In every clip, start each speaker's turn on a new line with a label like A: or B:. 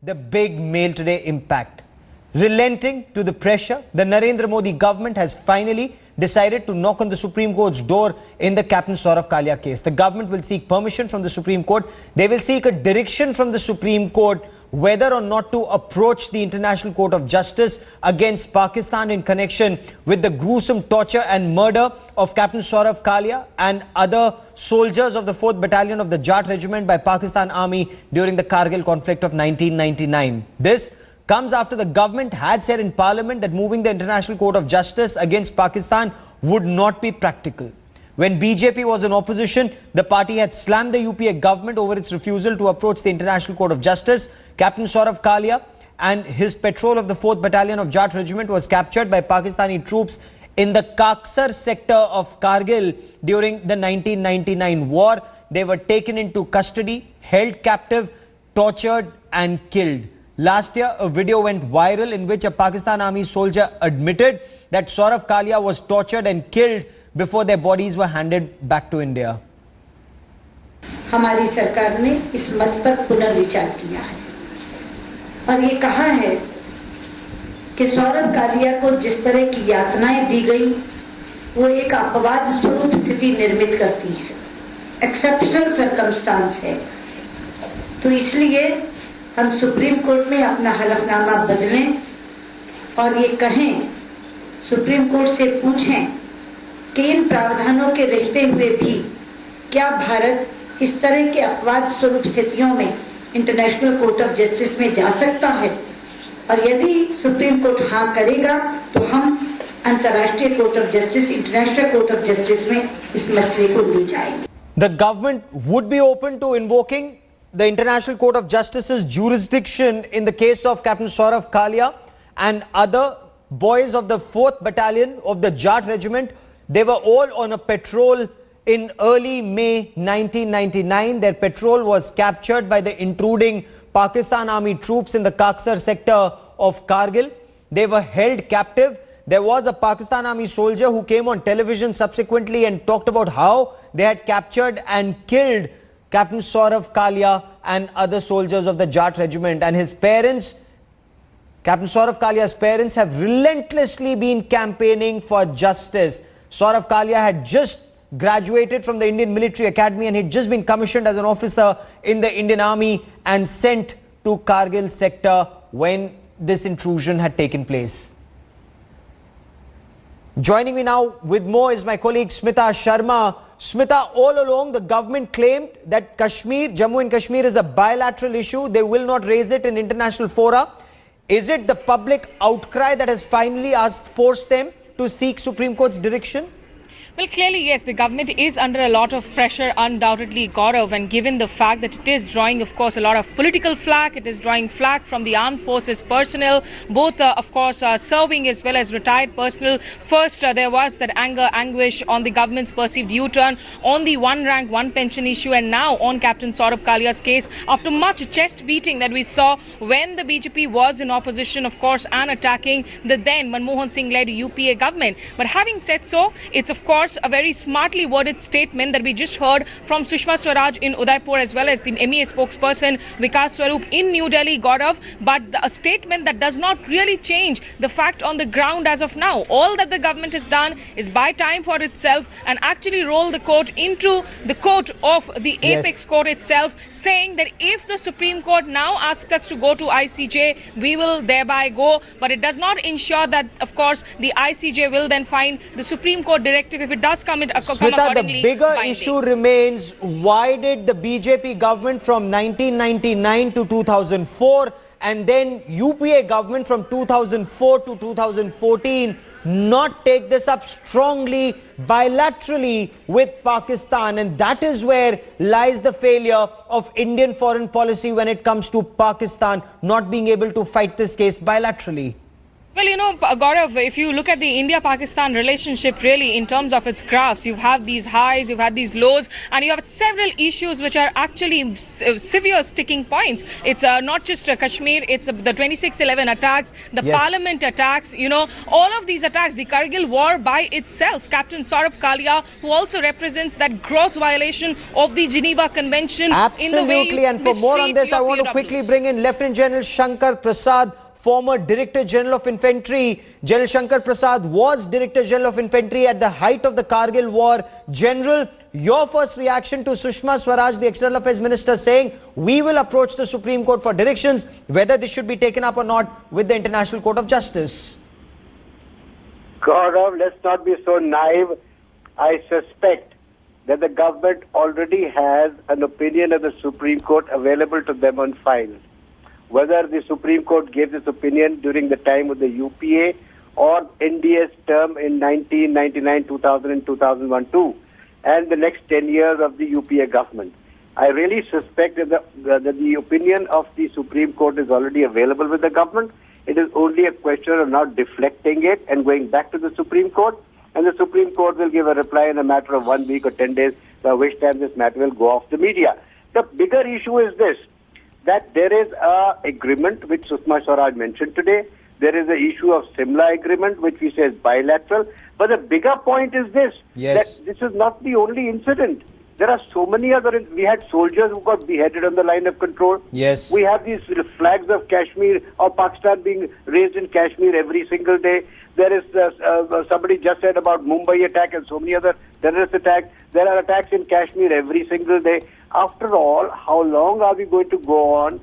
A: the big Mail Today impact. Relenting to the pressure, the Narendra Modi government has finally decided to knock on the Supreme Court's door in the Capt. Saurabh Kalia case. The government will seek permission from the Supreme Court. They will seek a direction from the Supreme Court whether or not to approach the International Court of Justice against Pakistan in connection with the gruesome torture and murder of Capt. Saurabh Kalia and other soldiers of the 4th Battalion of the Jat Regiment by Pakistan Army during the Kargil conflict of 1999. This comes after the government had said in Parliament that moving the International Court of Justice against Pakistan would not be practical. When BJP was in opposition, the party had slammed the UPA government over its refusal to approach the International Court of Justice. Captain Saurabh Kalia and his patrol of the 4th Battalion of Jat Regiment was captured by Pakistani troops in the Kaksar sector of Kargil during the 1999 war. They were taken into custody, held captive, tortured and killed. Last year, a video went viral in which a Pakistan Army soldier admitted that Saurabh Kalia was tortured and killed before their bodies were handed back to India.
B: हमारी सरकार ने इस मत पर पुनर्विचार किया है और ये कहा है कि सौरभ कालिया को जिस तरह की यातनाएं दी गई वो एक अपवाद स्वरूप स्थिति निर्मित करती है, एक्सेप्शनल सर्कमस्टांस है। तो इसलिए हम सुप्रीम कोर्ट में अपना हलफनामा बदलें और ये कहें, सुप्रीम कोर्ट से पूछें कि इन प्रावधानों के रहते हुए भी क्या भारत इस तरह के अपवाद स्वरूप स्थितियों में इंटरनेशनल कोर्ट ऑफ जस्टिस में जा सकता है, और यदि सुप्रीम कोर्ट हाँ करेगा तो हम अंतर्राष्ट्रीय court of justice, international court of justice में इस मसले को ले जाएंगे।
A: The government would be open to invoking the International Court of Justice's jurisdiction in the case of Captain Saurabh Kalia and other boys of the 4th Battalion of the Jat Regiment. They were all on a patrol in early May 1999. Their patrol was captured by the intruding Pakistan Army troops in the Kaksar sector of Kargil. They were held captive. There was a Pakistan Army soldier who came on television subsequently and talked about how they had captured and killed Captain Saurabh Kalia and other soldiers of the Jat Regiment. And his parents, Captain Saurabh Kalia's parents, have relentlessly been campaigning for justice. Saurabh Kalia had just graduated from the Indian Military Academy and he'd just been commissioned as an officer in the Indian Army and sent to Kargil sector when this intrusion had taken place. Joining me now with more is my colleague Smita Sharma. Smita, all along the government claimed that Kashmir, Jammu and Kashmir is a bilateral issue. They will not raise it in international fora. Is it the public outcry that has finally forced them to seek Supreme Court's direction?
C: Well, clearly, yes, the government is under a lot of pressure, undoubtedly, Gaurav, and given the fact that it is drawing, of course, a lot of political flack, it is drawing flack from the armed forces personnel, both, of course, serving as well as retired personnel. First, there was that anger, anguish on the government's perceived U-turn on the one rank, one pension issue, and now on Captain Saurabh Kalia's case, after much chest beating that we saw when the BJP was in opposition, of course, and attacking the then Manmohan Singh-led UPA government. But having said so, it's, of course, a very smartly worded statement that we just heard from Sushma Swaraj in Udaipur as well as the MEA spokesperson Vikas Swarup in New Delhi, Gaurav, but a statement that does not really change the fact on the ground as of now. All that the government has done is buy time for itself and actually roll the court into the court of the apex court itself, saying that if the Supreme Court now asks us to go to ICJ, we will thereby go, but it does not ensure that, of course, the ICJ will then find the Supreme Court directive if it does come accordingly.
A: The bigger issue remains, why did the BJP government from 1999 to 2004 and then UPA government from 2004 to 2014 not take this up strongly bilaterally with Pakistan? And that is where lies the failure of Indian foreign policy when it comes to Pakistan not being able to fight this case bilaterally.
C: Well, Gaurav, if you look at the India-Pakistan relationship, really, in terms of its graphs, you have these highs, you've had these lows, and you have several issues which are actually severe sticking points. It's not just Kashmir, it's the 26/11 attacks, the
A: Yes.
C: parliament attacks, all of these attacks, the Kargil war by itself. Captain Saurabh Kalia, who also represents that gross violation of the Geneva Convention. In the way
A: Absolutely,
C: you
A: and for more on
C: mistreat
A: this, I
C: your
A: want to quickly
C: POWs.
A: bring in Lieutenant General Shankar Prasad, former Director General of Infantry. General Shankar Prasad was Director General of Infantry at the height of the Kargil war. General, your first reaction to Sushma Swaraj, the External Affairs Minister, saying we will approach the Supreme Court for directions whether this should be taken up or not with the International Court of Justice.
D: Gaurav, let's not be so naive. I suspect that the government already has an opinion of the Supreme Court available to them on file. Whether the Supreme Court gave this opinion during the time of the UPA or NDA's term in 1999, 2000 and 2001-2 and the next 10 years of the UPA government. I really suspect that the opinion of the Supreme Court is already available with the government. It is only a question of not deflecting it and going back to the Supreme Court. And the Supreme Court will give a reply in a matter of 1 week or 10 days, by which time this matter will go off the media. The bigger issue is this, that there is an agreement which Sushma Swaraj mentioned today. There is the issue of Simla agreement, which we say is bilateral. But the bigger point is this,
A: Yes.
D: that this is not the only incident. There are so many other, we had soldiers who got beheaded on the line of control.
A: Yes.
D: We have these flags of Kashmir or Pakistan being raised in Kashmir every single day. There is, somebody just said about Mumbai attack and so many other terrorist attacks. There are attacks in Kashmir every single day. After all, how long are we going to go on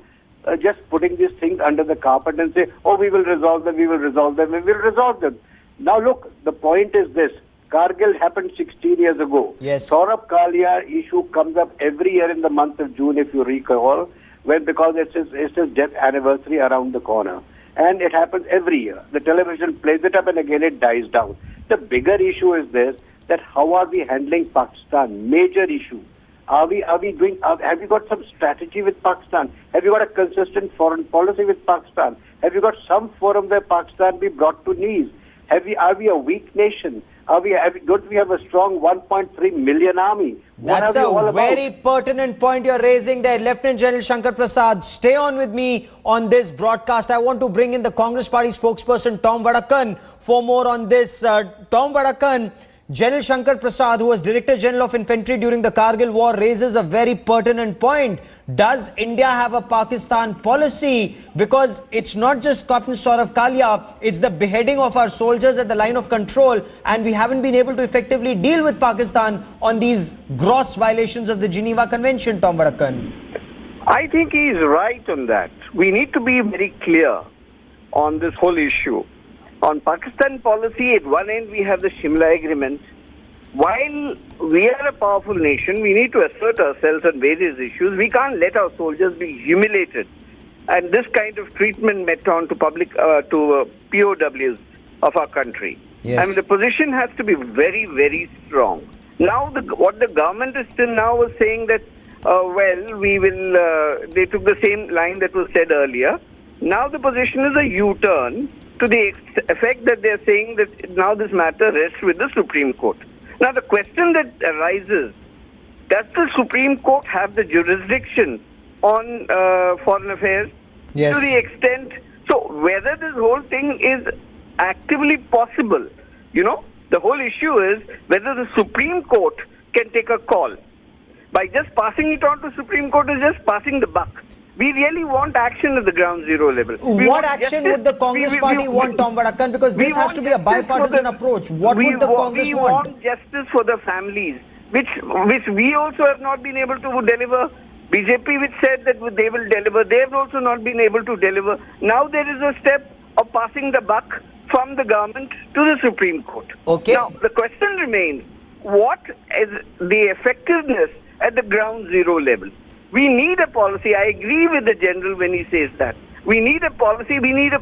D: just putting these things under the carpet and say, oh, we will resolve them, we will resolve them, we will resolve them. Now look, the point is this. Kargil happened 16 years ago.
A: Yes.
D: Saurabh Kalia issue comes up every year in the month of June, if you recall, because it's his death anniversary around the corner. And it happens every year. The television plays it up and again it dies down. The bigger issue is this, that how are we handling Pakistan? Major issue. Have we got some strategy with Pakistan? Have you got a consistent foreign policy with Pakistan? Have you got some forum where Pakistan be brought to knees? Are we a weak nation? Don't we have a strong 1.3 million army?
A: That's a very pertinent point you're raising there. Lieutenant General Shankar Prasad, stay on with me on this broadcast. I want to bring in the Congress Party spokesperson, Tom Vadakan, for more on this. Tom Vadakan, General Shankar Prasad, who was Director General of Infantry during the Kargil war, raises a very pertinent point. Does India have a Pakistan policy? Because it's not just Captain Saurabh Kalia, it's the beheading of our soldiers at the line of control, and we haven't been able to effectively deal with Pakistan on these gross violations of the Geneva Convention, Tom Vadakan.
E: I think he is right on that. We need to be very clear on this whole issue. On Pakistan policy, at one end we have the Shimla Agreement. While we are a powerful nation, we need to assert ourselves on various issues. We can't let our soldiers be humiliated and this kind of treatment met on to POWs of our country.
A: Yes.
E: I mean, the position has to be very, very strong. Now, what the government is still now was saying that, they took the same line that was said earlier. Now the position is a U-turn to the effect that they're saying that now this matter rests with the Supreme Court. Now the question that arises, does the Supreme Court have the jurisdiction on foreign affairs?
A: Yes.
E: To the extent, so whether this whole thing is actively possible, the whole issue is whether the Supreme Court can take a call. By just passing it on to Supreme Court is just passing the buck. We really want action at the ground zero level.
A: What action would the Congress Party want, Tom Vadakan? Because this has to be a bipartisan approach. What would the Congress want?
E: We want justice for the families, which we also have not been able to deliver. BJP, which said that they will deliver, they have also not been able to deliver. Now there is a step of passing the buck from the government to the Supreme Court.
A: Okay.
E: Now the question remains, what is the effectiveness at the ground zero level? We need a policy. I agree with the general when he says that. We need a policy. We need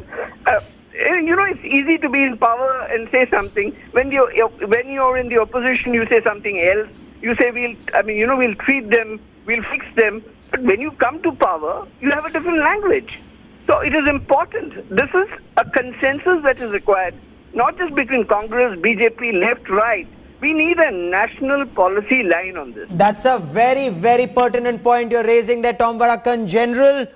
E: it's easy to be in power and say something. When you're in the opposition, you say something else. You say we'll treat them, we'll fix them. But when you come to power, you have a different language. So it is important. This is a consensus that is required, not just between Congress, BJP, left, right. We need a national policy line on this.
A: That's a very, very pertinent point you're raising there, Tom Varakan. General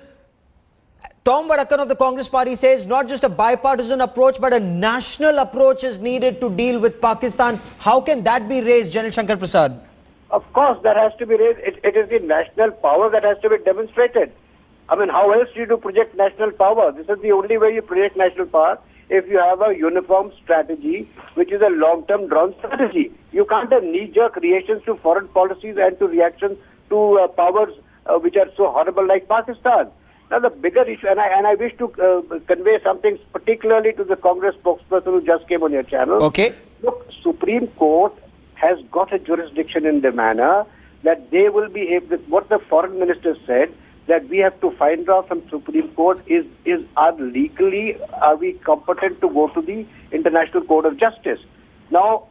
A: Tom Varakan of the Congress Party says not just a bipartisan approach, but a national approach is needed to deal with Pakistan. How can that be raised, General Shankar Prasad?
D: Of course, that has to be raised. It is the national power that has to be demonstrated. I mean, how else do you project national power? This is the only way you project national power, if you have a uniform strategy, which is a long-term drawn strategy. You can't have knee-jerk reactions to foreign policies and to reactions to powers which are so horrible like Pakistan. Now, the bigger issue, and I wish to convey something particularly to the Congress spokesperson who just came on your channel.
A: Okay.
D: Look, Supreme Court has got a jurisdiction in the manner that they will be able, what the foreign minister said, that we have to find out from Supreme Court are we competent to go to the International Court of Justice. Now,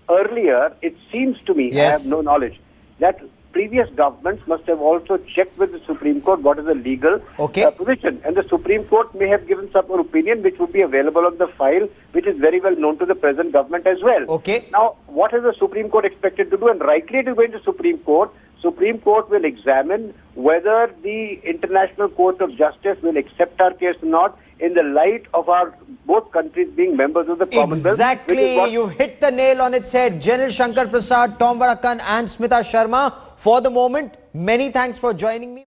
D: earlier, it seems to me,
A: yes,
D: I have no knowledge, that previous governments must have also checked with the Supreme Court what is the legal position. And the Supreme Court may have given some opinion which would be available on the file, which is very well known to the present government as well.
A: Okay.
D: Now, what is the Supreme Court expected to do? And rightly it is going to Supreme Court. Supreme Court will examine whether the International Court of Justice will accept our case or not in the light of our both countries being members of the Commonwealth.
A: Exactly, you hit the nail on its head. General Shankar Prasad, Tom Varakan and Smita Sharma. For the moment, many thanks for joining me.